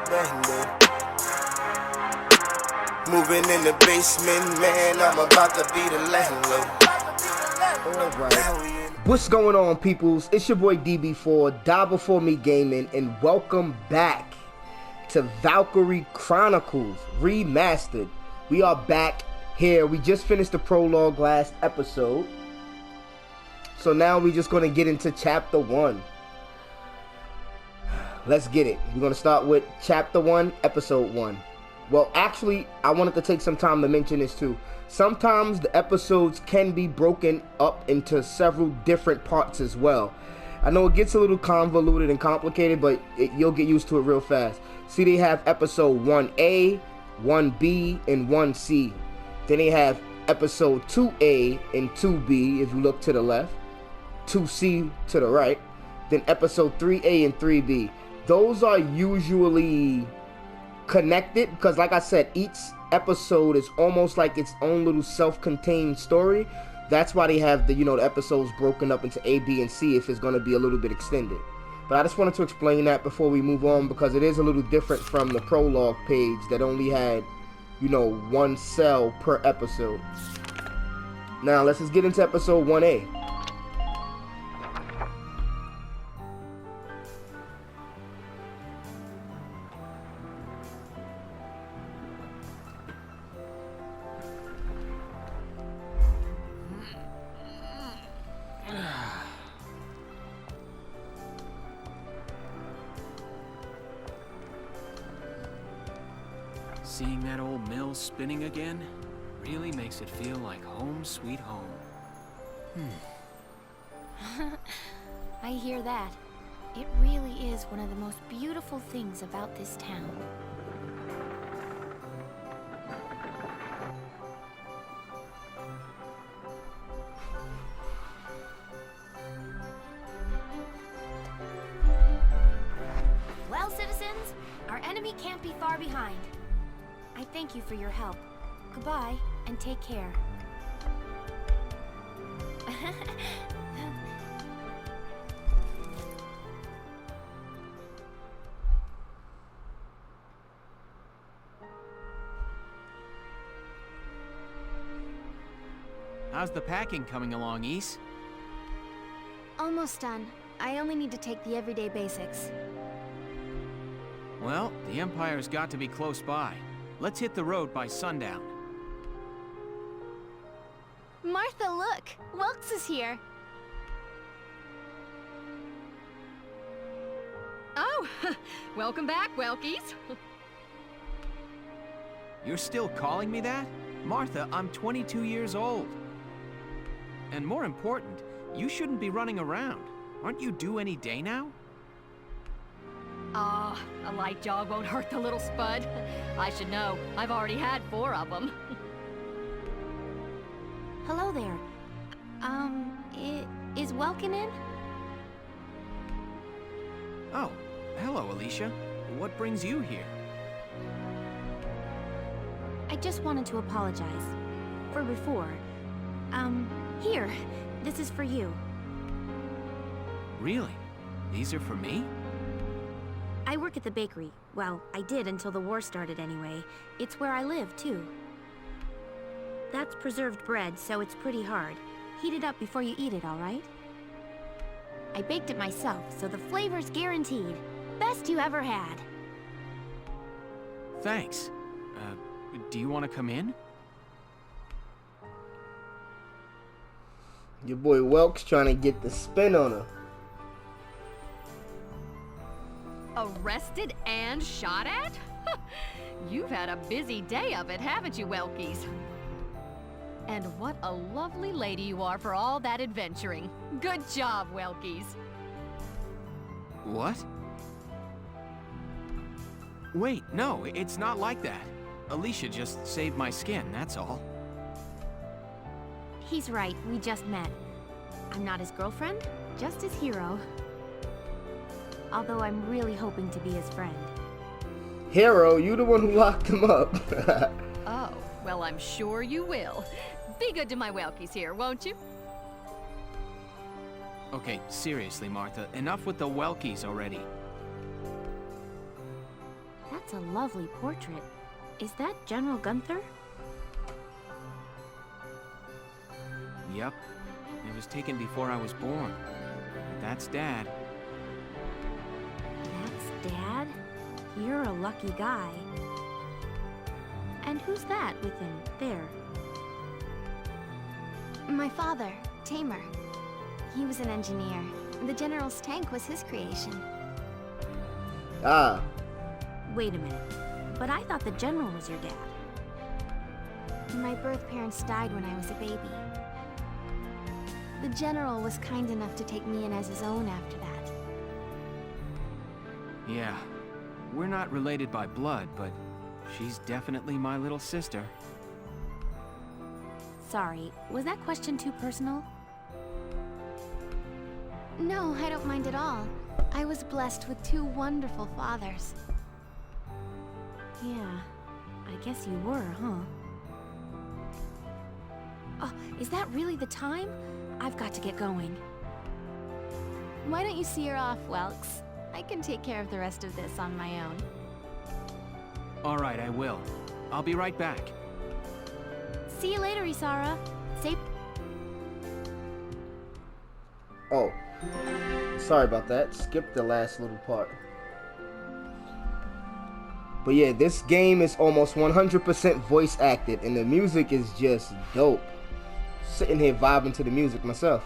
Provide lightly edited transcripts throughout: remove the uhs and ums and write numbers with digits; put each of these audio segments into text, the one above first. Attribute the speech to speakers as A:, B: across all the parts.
A: bando. Moving in the basement, man, I'm about to be the landlord.
B: Alright. What's going on, peoples? It's your boy DB4, Die Before Me Gaming, and welcome back to Valkyria Chronicles Remastered. We are back here. We just finished the prologue last episode. So now we're just going to get into chapter 1. Let's get it. We're going to start with chapter 1, episode 1. Well, actually, I wanted to take some time to mention this too. Sometimes the episodes can be broken up into several different parts as well. I know it gets a little convoluted and complicated, but you'll get used to it real fast. See, they have episode 1A, 1B, and 1C. Then they have episode 2A and 2B, if you look to the left. 2C to the right. Then episode 3A and 3B. Those are usually connected because, like I said, each episode is almost like its own little self-contained story. That's why they have the episodes broken up into A, B, and C if it's going to be a little bit extended. But I just wanted to explain that before we move on, because it is a little different from the prologue page that only had one cell per episode. Now let's just get into episode 1A.
C: Seeing that old mill spinning again really makes it feel like home sweet home.
D: I hear that. It really is one of the most beautiful things about this town. Well, citizens, our enemy can't be far behind. I thank you for your help. Goodbye, and take care.
C: How's the packing coming along, Ys?
D: Almost done. I only need to take the everyday basics.
C: Well, the Empire's got to be close by. Let's hit the road by sundown.
D: Martha, look! Welks is here!
E: Oh, welcome back, Welkies.
C: You're still calling me that? Martha, I'm 22 years old. And more important, you shouldn't be running around. Aren't you due any day now?
E: Ah, a light jog won't hurt the little spud. I should know. I've already had 4 of them.
D: Hello there. Is Welkin in?
C: Oh, hello, Alicia. What brings you here?
D: I just wanted to apologize. For before. Here. This is for you.
C: Really? These are for me?
D: I work at the bakery. Well, I did until the war started anyway. It's where I live, too. That's preserved bread, so it's pretty hard. Heat it up before you eat it, all right? I baked it myself, so the flavor's guaranteed. Best you ever had.
C: Thanks. Do you want to come in?
B: Your boy Welk's trying to get the spin on her.
E: Arrested and shot at? You've had a busy day of it, haven't you, Welkies? And what a lovely lady you are for all that adventuring. Good job, Welkies.
C: What? Wait, no, it's not like that. Alicia just saved my skin, that's all.
D: He's right, we just met. I'm not his girlfriend, just his hero. Although I'm really hoping to be his friend.
B: Hero, you the one who locked him up.
E: Oh, well, I'm sure you will. Be good to my Welkies here, won't you?
C: Okay, seriously, Martha, enough with the Welkies already.
D: That's That's a lovely portrait. Is that General Gunther?
C: Yep. It was taken before I was born. That's Dad.
D: That's Dad? You're a lucky guy. And who's that with him, there?
F: My father, Tamer. He was an engineer. The General's tank was his creation.
B: Ah.
D: Wait a minute. But I thought the General was your dad.
F: My birth parents died when I was a baby. The General was kind enough to take me in as his own after that.
C: Yeah. We're not related by blood, but she's definitely my little sister.
D: Sorry, was that question too personal?
F: No, I don't mind at all. I was blessed with two wonderful fathers.
D: Yeah, I guess you were, huh? Oh, is that really the time? I've got to get going.
F: Why don't you see her off, Welks? I can take care of the rest of this on my own.
C: All right, I will. I'll be right back.
D: See you later, Isara.
B: Oh. Sorry about that. Skipped the last little part. But yeah, this game is almost 100% voice acted, and the music is just dope. Sitting here vibing to the music myself.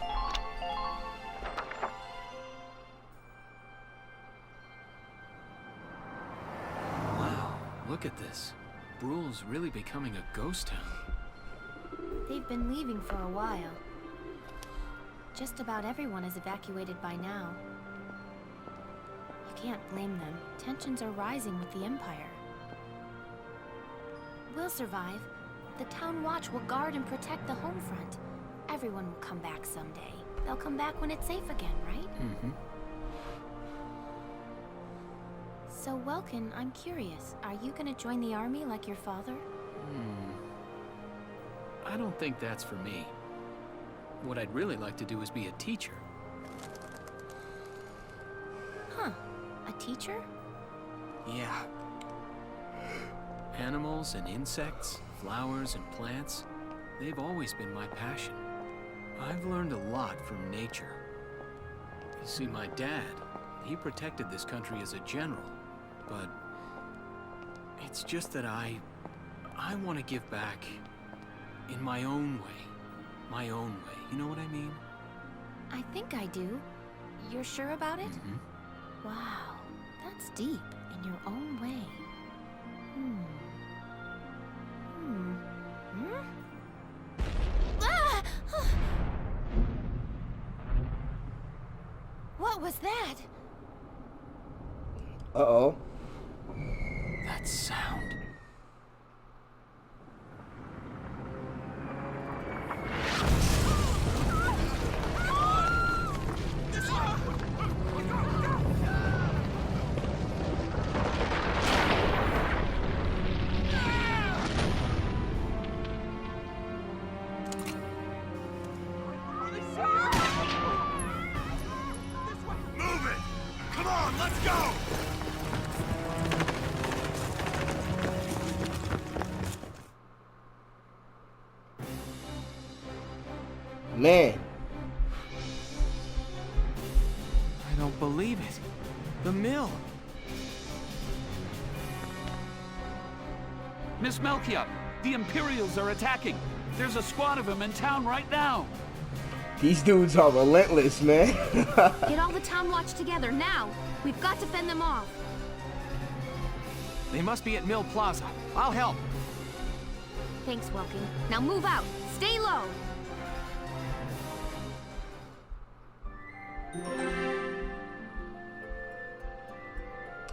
C: Wow, look at this. Bruhl's really becoming a ghost town.
D: They've been leaving for a while. Just about everyone is evacuated by now. You can't blame them. Tensions are rising with the Empire. We'll survive. The Town Watch will guard and protect the home front. Everyone will come back someday. They'll come back when it's safe again, right?
C: Mm-hmm.
D: So, Welkin, I'm curious. Are you gonna join the army like your father?
G: I don't think that's for me. What I'd really like to do is be a teacher.
D: Huh. A teacher?
C: Yeah.
G: Animals and insects, flowers and plants, they've always been my passion. I've learned a lot from nature. You see, my dad, he protected this country as a general, but it's just that I want to give back in my own way. My own way, you know what I mean?
D: I think I do. You're sure about it?
G: Mm-hmm.
D: Wow, that's deep in your own way. Ah! What was that?
B: Uh-oh.
G: That sound.
B: Man.
C: I don't believe it. The mill.
H: Miss Melkia, the Imperials are attacking. There's a squad of them in town right now.
B: These dudes are relentless, man.
D: Get all the Town Watch together, now! We've got to fend them off.
C: They must be at Mill Plaza. I'll help.
D: Thanks, Welkin. Now move out. Stay low.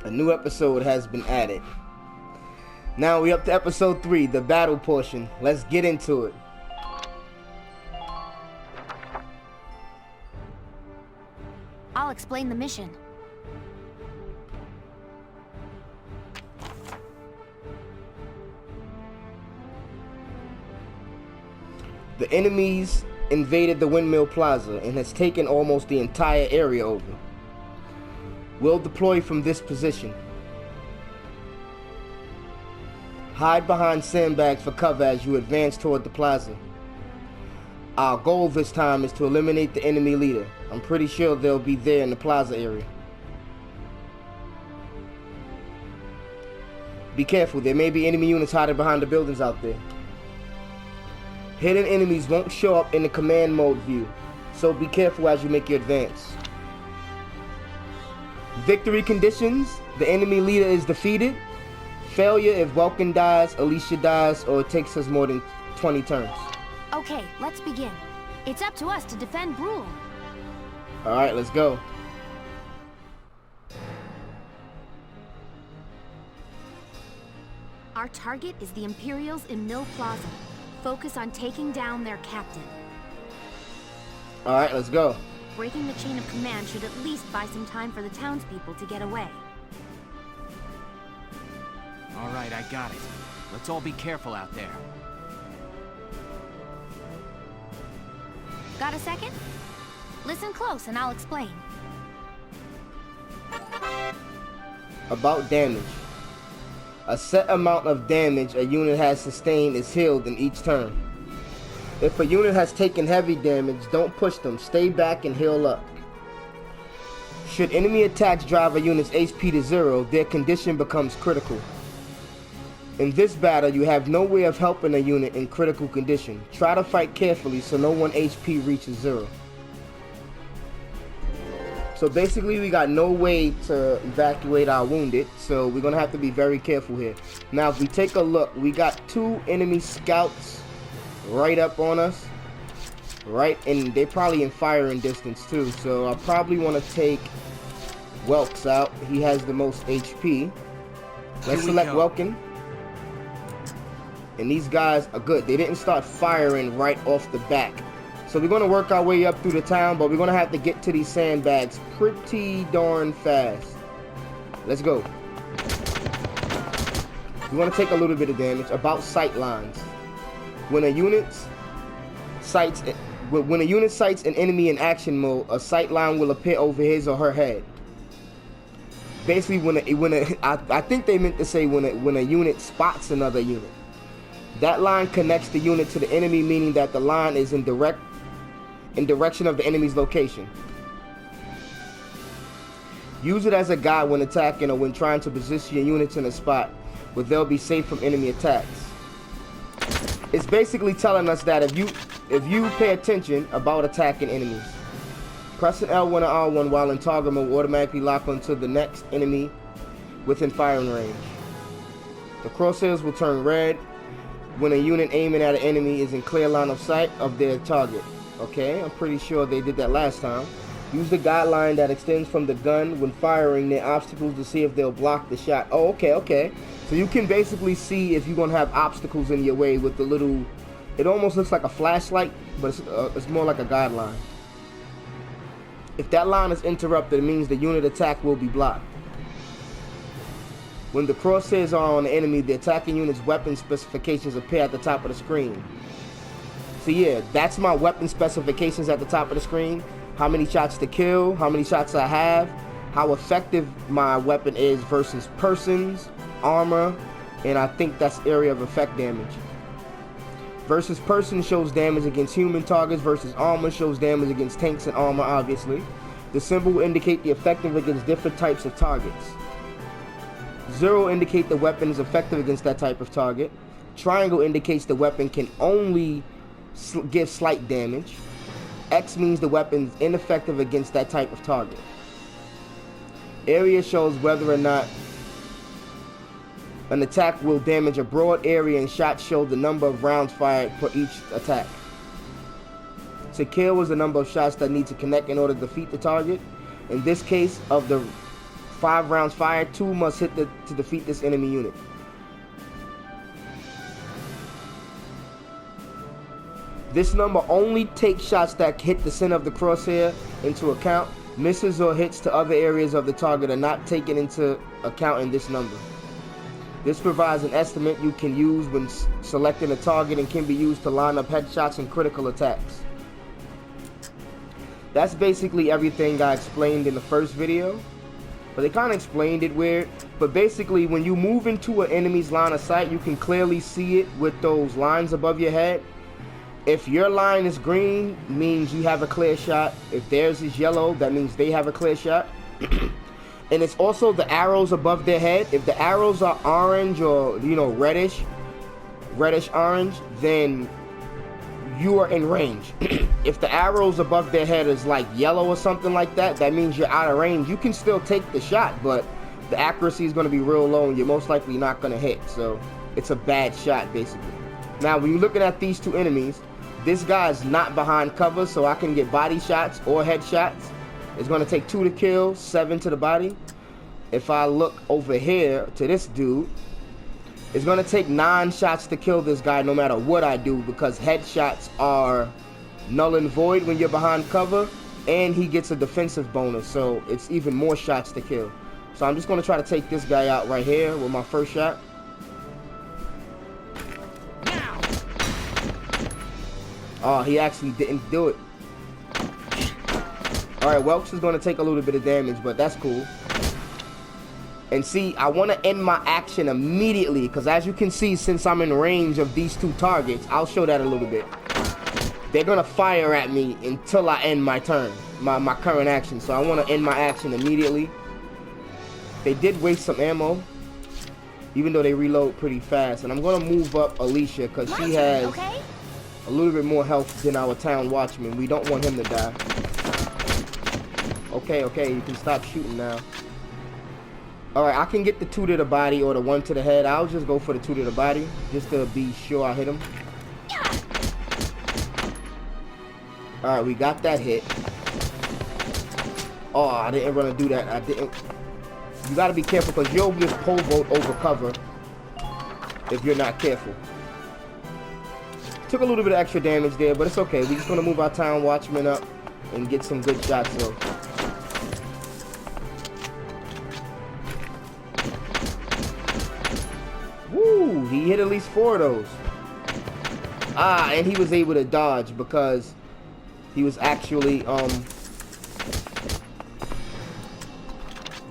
B: A new episode has been added. Now we up to episode 3, the battle portion. Let's get into it.
D: I'll explain the mission.
B: The enemies invaded the Windmill Plaza and has taken almost the entire area over. We'll deploy from this position. Hide behind sandbags for cover as you advance toward the plaza. Our goal this time is to eliminate the enemy leader. I'm pretty sure they'll be there in the plaza area. Be careful, there may be enemy units hiding behind the buildings out there. Hidden enemies won't show up in the command mode view, so be careful as you make your advance. Victory conditions: the enemy leader is defeated. Failure if Welkin dies, Alicia dies, or it takes us more than 20 turns.
D: Okay, let's begin. It's up to us to defend Bruhl.
B: Alright, let's go.
D: Our target is the Imperials in Mill Plaza. Focus on taking down their captain.
B: Alright, let's go.
D: Breaking the chain of command should at least buy some time for the townspeople to get away.
C: All right, I got it. Let's all be careful out there.
D: Got a second? Listen close and I'll explain.
B: About damage. A set amount of damage a unit has sustained is healed in each turn. If a unit has taken heavy damage, don't push them. Stay back and heal up. Should enemy attacks drive a unit's HP to 0, their condition becomes critical. In this battle, you have no way of helping a unit in critical condition. Try to fight carefully so no one HP reaches 0. So basically, we got no way to evacuate our wounded, so we're going to have to be very careful here. Now, if we take a look, we got 2 enemy scouts right up on us. Right, and they're probably in firing distance too, so I probably want to take Welks out. He has the most HP. Let's select Welkin. And these guys are good. They didn't start firing right off the back. So we're going to work our way up through the town, but we're going to have to get to these sandbags pretty darn fast. Let's go. We want to take a little bit of damage. About sight lines. When a unit sights an enemy in action mode, a sight line will appear over his or her head. Basically, I think they meant to say when a unit spots another unit. That line connects the unit to the enemy, meaning that the line is in direction of the enemy's location. Use it as a guide when attacking or when trying to position your units in a spot where they'll be safe from enemy attacks. It's basically telling us that if you pay attention about attacking enemies. Pressing L1 and R1 while in toggle mode will automatically lock onto the next enemy within firing range. The crosshairs will turn red when a unit aiming at an enemy is in clear line of sight of their target. Okay, I'm pretty sure they did that last time. Use the guideline that extends from the gun when firing near obstacles to see if they'll block the shot. Oh, okay. So you can basically see if you're going to have obstacles in your way with the little... It almost looks like a flashlight, but it's more like a guideline. If that line is interrupted, it means the unit attack will be blocked. When the crosshairs are on the enemy, the attacking unit's weapon specifications appear at the top of the screen. So yeah, that's my weapon specifications at the top of the screen. How many shots to kill, how many shots I have, how effective my weapon is versus persons, armor, and I think that's area of effect damage. Versus person shows damage against human targets, versus armor shows damage against tanks and armor, obviously. The symbol will indicate the effective against different types of targets. 0 indicate the weapon is effective against that type of target. Triangle indicates the weapon can only give slight damage. X means the weapon is ineffective against that type of target. Area shows whether or not an attack will damage a broad area, and shots show the number of rounds fired per each attack. To kill is the number of shots that need to connect in order to defeat the target. In this case, of the 5 rounds fired, 2 must hit to defeat this enemy unit. This number only takes shots that hit the center of the crosshair into account. Misses or hits to other areas of the target are not taken into account in this number. This provides an estimate you can use when selecting a target and can be used to line up headshots and critical attacks. That's basically everything I explained in the first video. but they kind of explained it weird. But basically, when you move into an enemy's line of sight, you can clearly see it with those lines above your head. If your line is green, means you have a clear shot. If theirs is yellow, that means they have a clear shot. And it's also the arrows above their head. If the arrows are orange or, you know, reddish orange, then you are in range. If the arrows above their head is like yellow or something like that, that means you're out of range. You can still take the shot, but the accuracy is going to be real low and you're most likely not going to hit. So it's a bad shot, basically. Now, when you're looking at these two enemies, this guy's not behind cover, so I can get body shots or headshots. It's going to take 2 to kill, 7 to the body. If I look over here to this dude, it's going to take 9 shots to kill this guy no matter what I do, because headshots are null and void when you're behind cover, and he gets a defensive bonus, so it's even more shots to kill. So I'm just going to try to take this guy out right here with my first shot. Oh, he actually didn't do it. Alright, Welks is going to take a little bit of damage, but that's cool. And see, I want to end my action immediately, because as you can see, since I'm in range of these two targets, I'll show that a little bit. They're going to fire at me until I end my turn, my current action. So I want to end my action immediately. They did waste some ammo, even though they reload pretty fast. And I'm going to move up Alicia, because she has a little bit more health than our town watchman. We don't want him to die. Okay, you can stop shooting now. Alright, I can get the 2 to the body or the 1 to the head. I'll just go for the 2 to the body, just to be sure I hit him. Alright, we got that hit. Oh, I didn't want to do that. I didn't. You gotta be careful, because you'll just pole vault over cover if you're not careful. Took a little bit of extra damage there, but it's okay. We're just gonna move our town watchman up and get some good shots though. Woo! He hit at least 4 of those. Ah, and he was able to dodge because he was actually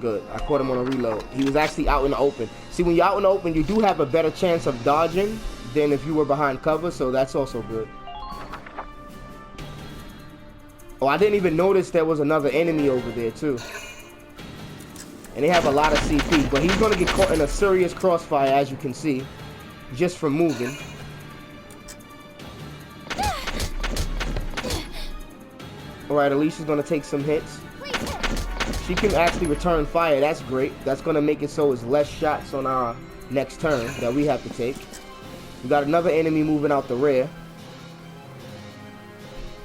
B: good. I caught him on a reload. He was actually out in the open. See, when you're out in the open, you do have a better chance of dodging than if you were behind cover, so that's also good. Oh, I didn't even notice there was another enemy over there too. And they have a lot of CP, but he's going to get caught in a serious crossfire, as you can see, just from moving. Alright, Alicia's going to take some hits. She can actually return fire. That's great. That's going to make it so it's less shots on our next turn that we have to take. We got another enemy moving out the rear.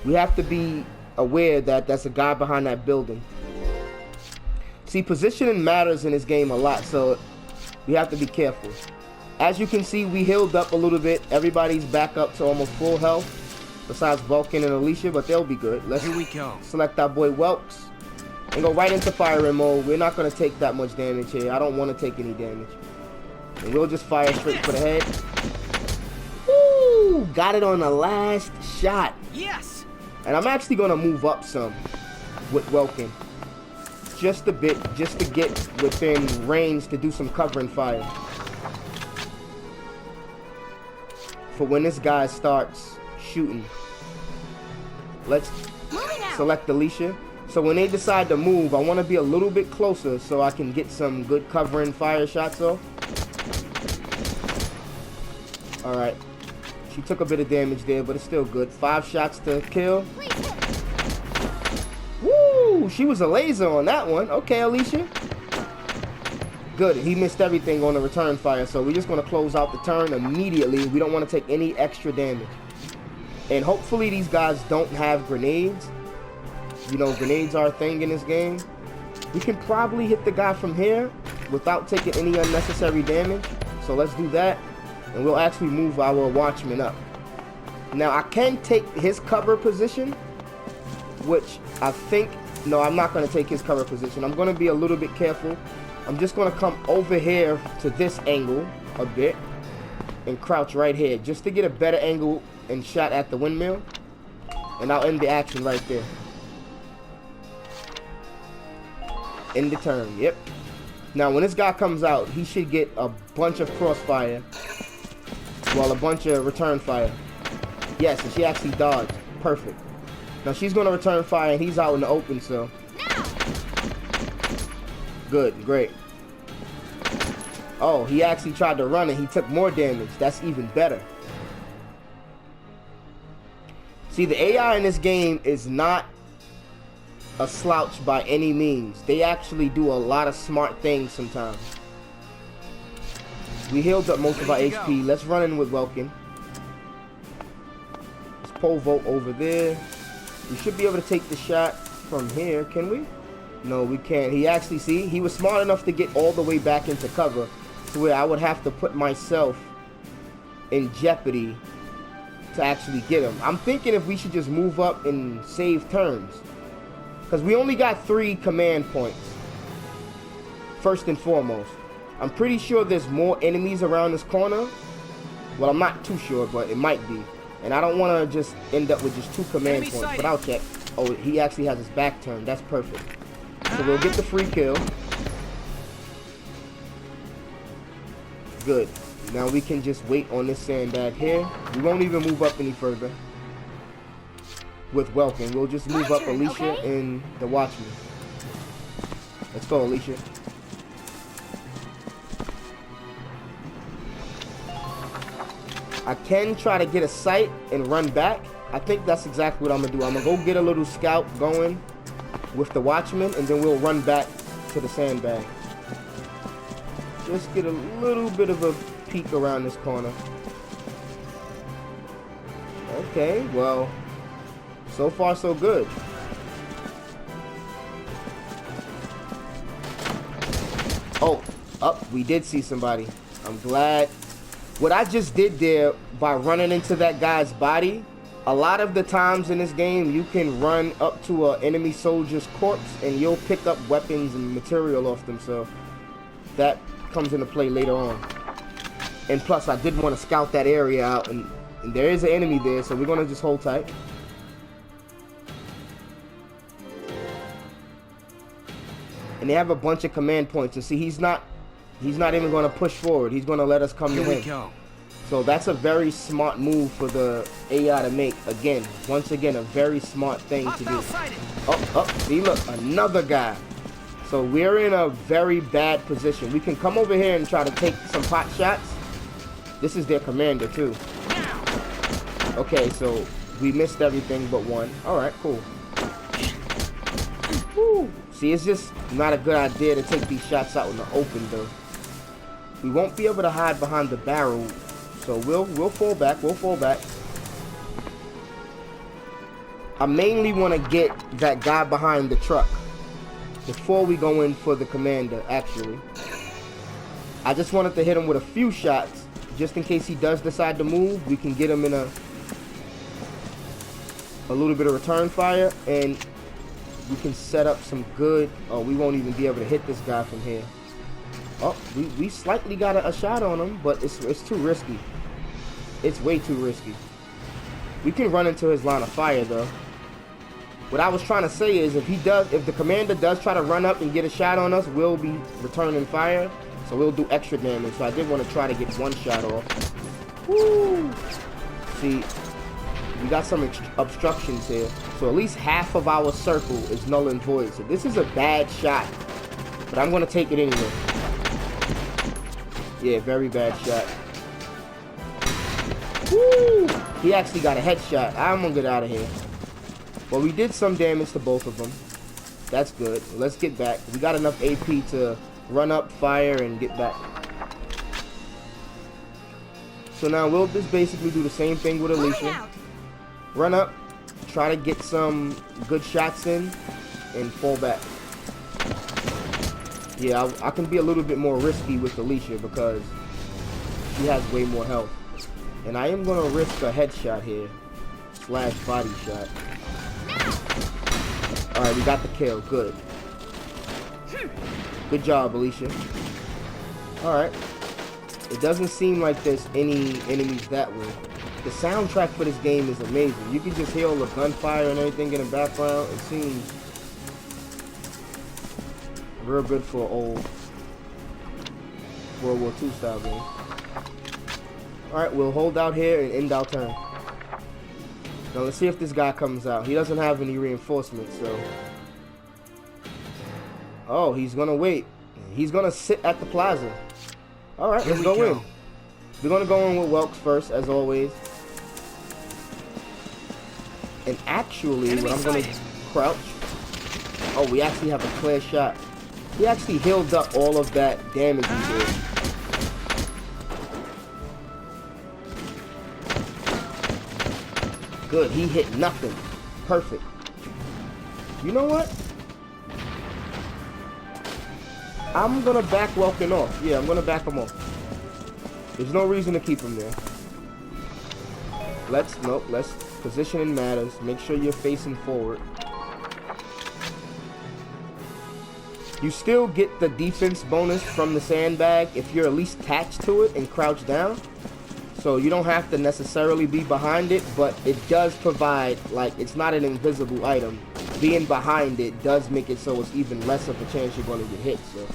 B: We have to be aware that that's a guy behind that building. See, positioning matters in this game a lot, so we have to be careful. As you can see, we healed up a little bit. Everybody's back up to almost full health, besides Vulcan and Alicia, but they'll be good. Let's
C: Here we go.
B: Select our boy Welks and go right into firing mode. We're not going to take that much damage here. I don't want to take any damage. And we'll just fire straight for the head. Woo! Got it on the last shot.
C: Yes!
B: And I'm actually going to move up some with Welkin. Just a bit, just to get within range to do some covering fire. For when this guy starts shooting. Let's select Alicia. So when they decide to move, I want to be a little bit closer so I can get some good covering fire shots off. Alright. She took a bit of damage there, but it's still good. 5 shots to kill. Woo! She was a laser on that one. Okay, Alicia. Good. He missed everything on the return fire, so we're just going to close out the turn immediately. We don't want to take any extra damage. And hopefully these guys don't have grenades. You know, grenades are a thing in this game. We can probably hit the guy from here without taking any unnecessary damage. So let's do that. And we'll actually move our watchman up. Now, I can take his cover position, which I think... No, I'm not going to take his cover position. I'm going to be a little bit careful. I'm just going to come over here to this angle a bit and crouch right here just to get a better angle and shot at the windmill. And I'll end the action right there. End the turn. Yep. Now, when this guy comes out, he should get a bunch of crossfire. Well, a bunch of return fire. Yes, and she actually dodged. Perfect. Now, she's going to return fire, and he's out in the open, so. Good. Great. Oh, he actually tried to run, and he took more damage. That's even better. See, the AI in this game is not a slouch by any means. They actually do a lot of smart things sometimes. We healed up most of our HP. Let's run in with Welkin. Let's pole vault over there. We should be able to take the shot from here. Can we? No, we can't. He actually, see, he was smart enough to get all the way back into cover to where I would have to put myself in jeopardy to actually get him. I'm thinking if we should just move up and save turns, because we only got 3 command points. First and foremost, I'm pretty sure there's more enemies around this corner. Well, I'm not too sure, but it might be. And I don't want to just end up with just 2 command points, but I'll check. Oh, he actually has his back turned. That's perfect. So we'll get the free kill. Good. Now we can just wait on this sandbag here. We won't even move up any further with Welkin. We'll just move up Alicia and the Watchman. Let's go, Alicia. I can try to get a sight and run back. I think that's exactly what I'm going to do. I'm going to go get a little scout going with the Watchman, and then we'll run back to the sandbag. Just get a little bit of a peek around this corner. Okay, well, so far so good. Oh, up, we did see somebody. I'm glad. What I just did there by running into that guy's body, a lot of the times in this game you can run up to an enemy soldier's corpse and you'll pick up weapons and material off them, so that comes into play later on. And plus, I did want to scout that area out, and there is an enemy there, so we're gonna just hold tight. And they have a bunch of command points. And see, he's not even gonna push forward. He's gonna let us come to him. So that's a very smart move for the AI to make. Again, once again, a very smart thing to do. Oh, see, look, another guy. So we're in a very bad position. We can come over here and try to take some pot shots. This is their commander too. Okay, so we missed everything but one. All right, cool. Woo. See, it's just not a good idea to take these shots out in the open though. We won't be able to hide behind the barrel, so we'll fall back. We'll fall back. I mainly want to get that guy behind the truck before we go in for the commander, actually. I just wanted to hit him with a few shots, just in case he does decide to move. We can get him in a little bit of return fire, and we can set up some good... Oh, we won't even be able to hit this guy from here. Oh, we slightly got a shot on him, but it's too risky. It's way too risky. We can run into his line of fire, though. What I was trying to say is, if the commander does try to run up and get a shot on us, we'll be returning fire, so we'll do extra damage. So I did want to try to get one shot off. Woo! See, we got some obstructions here, so at least half of our circle is null and void. So this is a bad shot, but I'm gonna take it anyway. Yeah, very bad shot. Woo! He actually got a headshot. I'm gonna get out of here. Well, we did some damage to both of them. That's good. Let's get back. We got enough AP to run up, fire, and get back. So now we'll just basically do the same thing with Alicia. Run up, try to get some good shots in, and fall back. Yeah, I can be a little bit more risky with Alicia because she has way more health. And I am going to risk a headshot here. / body shot. Alright, we got the kill. Good. Good job, Alicia. Alright. It doesn't seem like there's any enemies that way. The soundtrack for this game is amazing. You can just hear all the gunfire and everything in the background. It seems... Real good for old World War II style game. Alright, we'll hold out here and end our turn. Now let's see if this guy comes out. He doesn't have any reinforcements, so... Oh, he's gonna wait. He's gonna sit at the plaza. Alright, let's go in. We're gonna go in with Welks first, as always. And actually, what I'm gonna crouch. Oh, we actually have a clear shot. He actually healed up all of that damage he did. Good, he hit nothing. Perfect. You know what? I'm gonna back Welkin off. Yeah, I'm gonna back him off. There's no reason to keep him there. Let's positioning matters. Make sure you're facing forward. You still get the defense bonus from the sandbag if you're at least attached to it and crouch down. So you don't have to necessarily be behind it, but it does provide, like, it's not an invisible item. Being behind it does make it so it's even less of a chance you're going to get hit. So,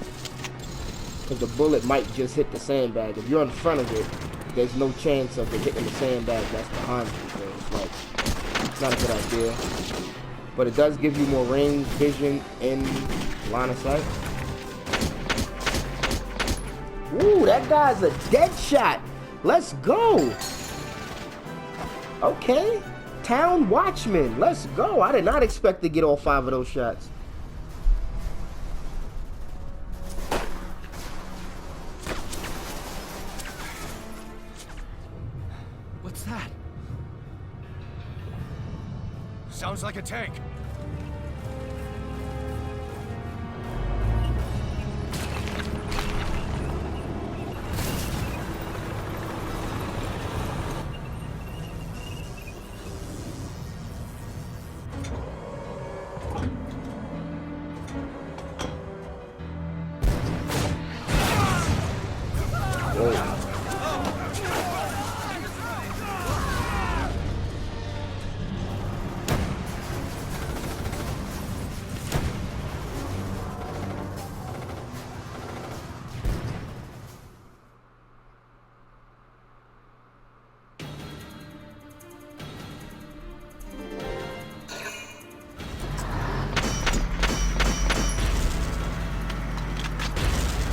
B: because the bullet might just hit the sandbag. If you're in front of it, there's no chance of it hitting the sandbag that's behind you. So it's like, it's not a good idea. But it does give you more range, vision, and line of sight. Ooh, that guy's a dead shot. Let's go. Okay. Town Watchman. Let's go. I did not expect to get all 5 of those shots.
C: What's that?
I: Sounds like a tank.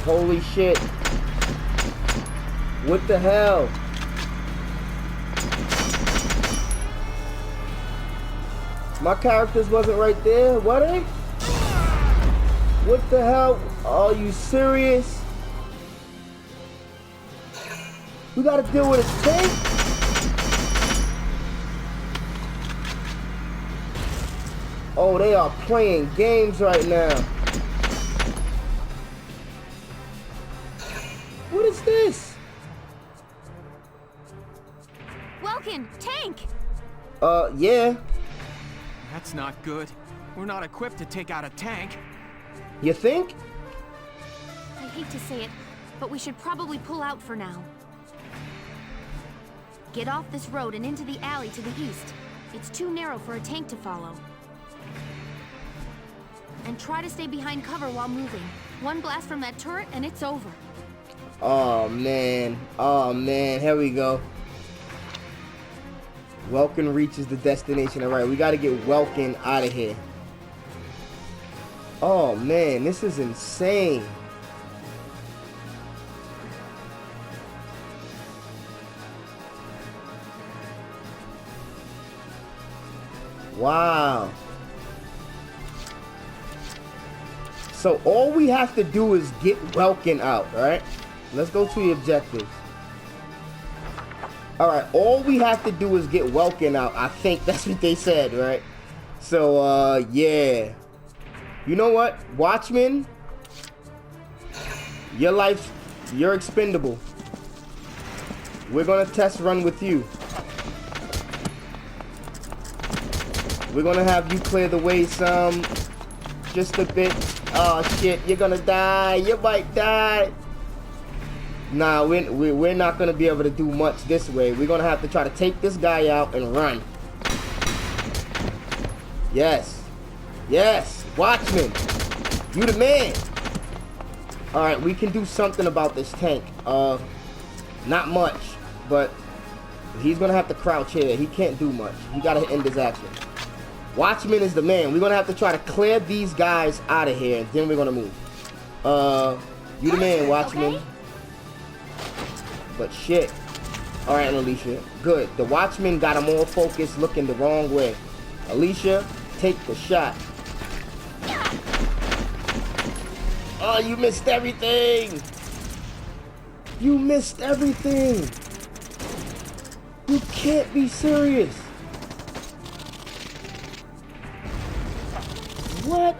B: Holy shit. What the hell? My characters wasn't right there, were they? What the hell? Are you serious? We gotta deal with a tank? Oh, they are playing games right now. What is this?
D: Welkin, tank!
B: Yeah.
C: That's not good. We're not equipped to take out a tank.
B: You think?
D: I hate to say it, but we should probably pull out for now. Get off this road and into the alley to the east. It's too narrow for a tank to follow. And try to stay behind cover while moving. One blast from that turret and it's over.
B: Oh man, here we go. Welkin reaches the destination. Alright, we gotta get Welkin out of here. Oh man, this is insane. Wow. So all we have to do is get Welkin out, right? Let's go to the objectives. Alright, all we have to do is get Welkin out. I think that's what they said, right? So, yeah. You know what? Watchman, you're expendable. We're gonna test run with you. We're gonna have you clear the way some. Just a bit. Oh shit, you're gonna die. You might die. Nah, we're not gonna be able to do much this way. We're gonna have to try to take this guy out and run. Yes. Yes. Watchman. You the man. Alright, we can do something about this tank. Not much, but he's gonna have to crouch here. He can't do much. He gotta end his action. Watchman is the man. We're gonna have to try to clear these guys out of here, and then we're gonna move. You the man, Watchman.
F: Okay.
B: But shit. Alright, Alicia. Good. The Watchman got him all focused, looking the wrong way. Alicia, take the shot. Oh, you missed everything! You missed everything! You can't be serious! What?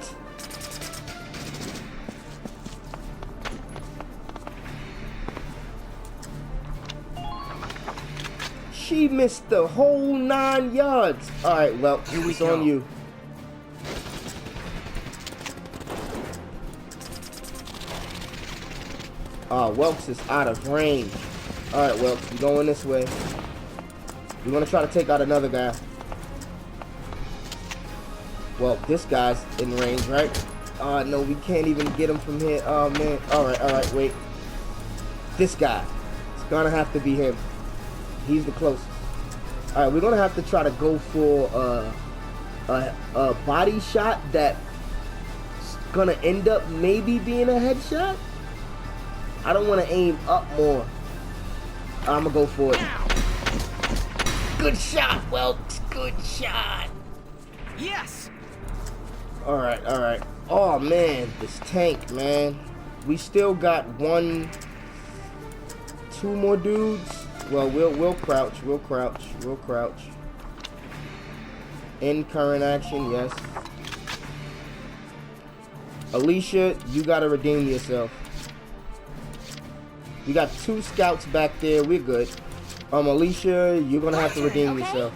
B: She missed the whole 9 yards! Alright, well, it's on you. Welks is out of range. Alright, Welks, we're going this way. We're gonna try to take out another guy. Well, this guy's in range, right? No, we can't even get him from here. Oh, man. Alright, wait. This guy. It's gonna have to be him. He's the closest. Alright, we're gonna have to try to go for a body shot that's gonna end up maybe being a headshot. I don't want to aim up more. I'm gonna go for it. Good shot, Welks. Good shot.
C: Yes.
B: All right. Oh man, this tank, man. We still got 2 more dudes. Well, we'll crouch. We'll crouch. End current action, yes. Alicia, you gotta redeem yourself. We got 2 scouts back there. We're good. Alicia, you're gonna have to redeem yourself.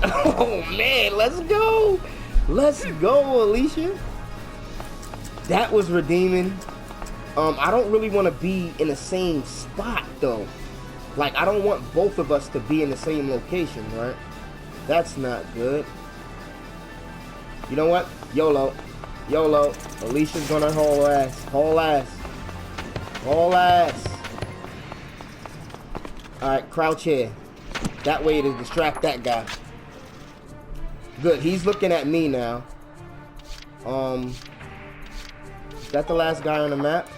B: Oh man, let's go! Let's go, Alicia. That was redeeming. I don't really want to be in the same spot though. Like, I don't want both of us to be in the same location, right? That's not good. You know what? YOLO. Alicia's gonna haul ass. Alright, crouch here. That way to distract that guy. Good, he's looking at me now. Is that the last guy on the map?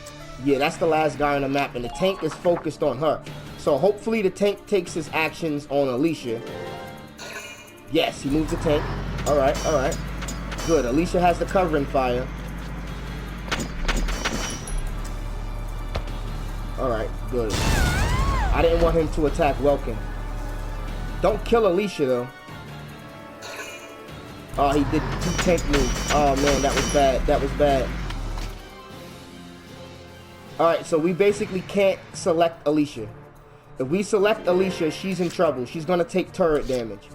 B: Yeah, that's the last guy on the map, and the tank is focused on her. So hopefully the tank takes his actions on Alicia. Yes, he moved the tank. Alright. Good, Alicia has the covering fire. Alright, good. I didn't want him to attack Welkin. Don't kill Alicia though. Oh, he did 2 tank moves. Oh man, that was bad. Alright, so we basically can't select Alicia. If we select Alicia, she's in trouble. She's gonna take turret damage.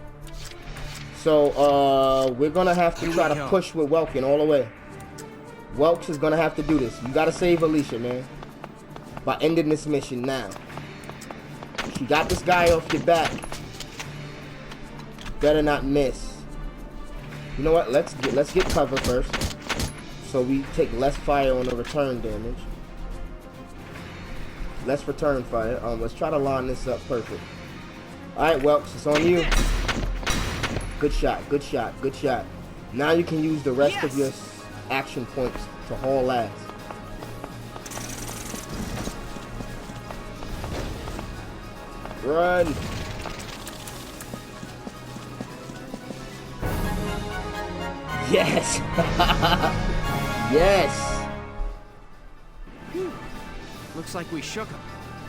B: So, we're gonna have to try to push with Welkin all the way. Welks is gonna have to do this. You gotta save Alicia, man. By ending this mission now. She got this guy off your back. Better not miss. You know what? Let's get cover first. So we take less fire on the return damage. Less return fire. Let's try to line this up perfect. Alright, Welks, it's on you. Good shot. Now you can use the rest of your action points to haul ass. Run. Yes. Yes.
C: Whew. Looks like we shook them.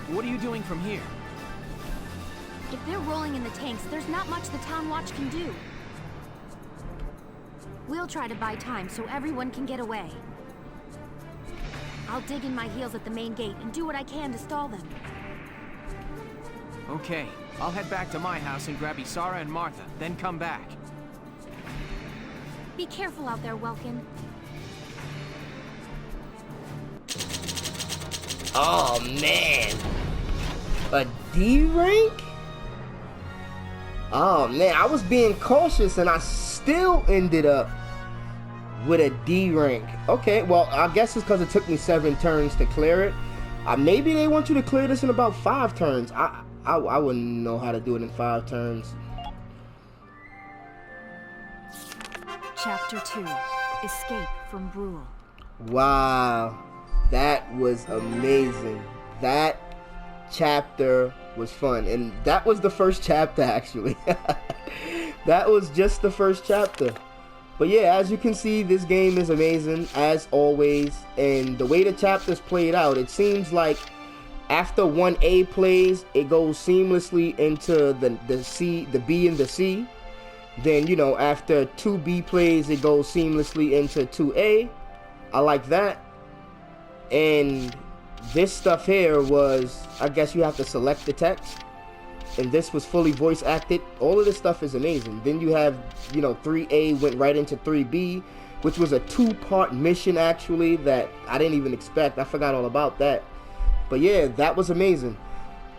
C: What are you doing from here?
D: If they're rolling in the tanks, there's not much the town watch can do. We'll try to buy time so everyone can get away. I'll dig in my heels at the main gate and do what I can to stall them.
C: Okay, I'll head back to my house and grab Isara and Martha, then come back.
D: Be careful out there, Welkin.
B: Oh man, a D rank? Oh man, I was being cautious and I still ended up with a D rank. Okay, well, I guess it's because it took me 7 turns to clear it. Maybe they want you to clear this in about 5 turns. I wouldn't know how to do it in 5 turns.
J: Chapter 2. Escape from Bruhl.
B: Wow, that was amazing. That chapter was fun, and that was the first chapter actually. That was just the first chapter. But yeah, as you can see, this game is amazing as always, and the way the chapters played out, it seems like after 1A plays, it goes seamlessly into the C, the B and the C. Then, you know, after 2B plays, it goes seamlessly into 2A. I like that. And this stuff here was, I guess you have to select the text, and this was fully voice acted. All of this stuff is amazing. Then you have, you know, 3A went right into 3B, which was a 2-part mission actually that I didn't even expect. I forgot all about that. But yeah, that was amazing.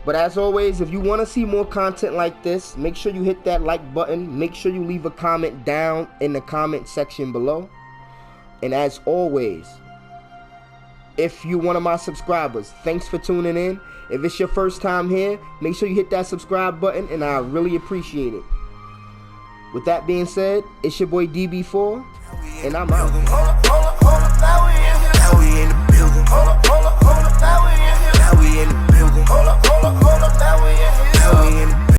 B: But as always, if you want to see more content like this, make sure you hit that like button. Make sure you leave a comment down in the comment section below. And as always, if you're one of my subscribers, thanks for tuning in. If it's your first time here, make sure you hit that subscribe button, and I really appreciate it. With that being said, it's your boy DB4, and I'm out.
A: Hold up, now we in here. Now we in the building. Hold up, now we in here. Now we in the building. Hold up, now we in here. Now we in the